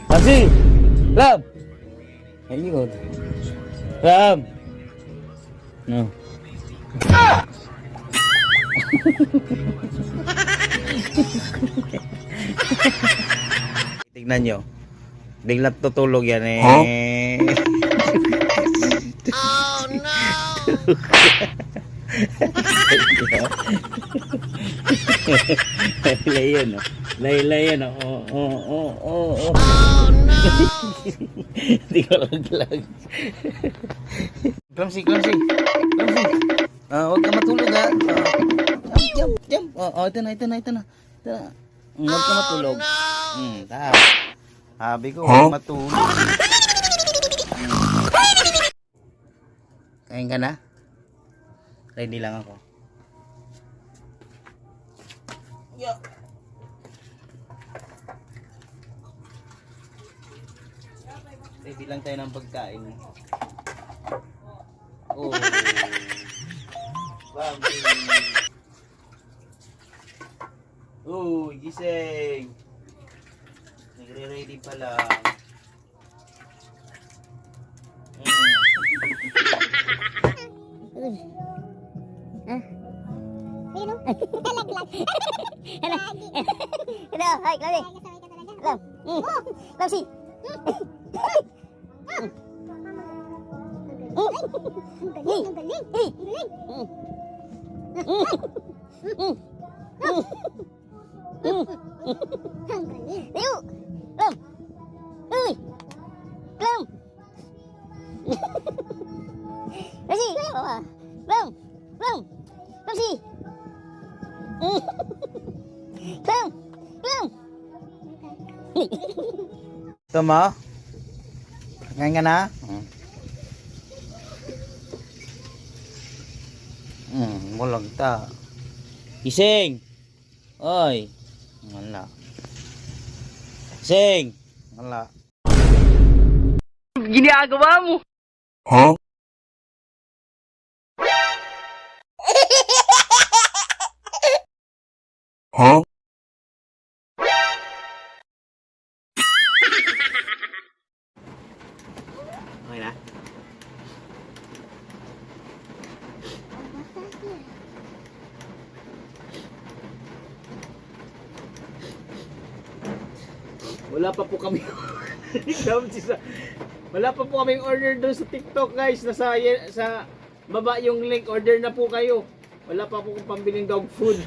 Ramsey! Ram! Ayun. Ram! No. Tignan nyo. Biglang tutulog yan eh. Huh? Oh no! Laylay yan, oh. Laylay yan, oh. Oh no! Hindi ko lang. Clumsy. Huwag ka matulog, ha. Jump. Ito na. Huwag ka matulog. Sabi ko, huwag matulog. Kain ka na? Ready lang ako. Yeah. Ready lang tayo ng pagkain. Oh. Bambi. Oh, gising. Nagre-ready pa lang. Ayun o. Talaglag. Hello, hi, Chloe. Hello. Chloe. Ang galing. Ayo. Lam. Uy. Lam. Kasi, Lam. Lam. Kasi. Lam. Ito mo? Ngayon ka na? Walang ta. Gising! Oy! Wala. Gising! Wala. Ginagawa mo? Huh? Huh? Okay na? Wala pa po kami wala pa po kaming order doon sa TikTok, guys. Sa baba yung link, order na po kayo. Wala pa po kung pambiling dog food.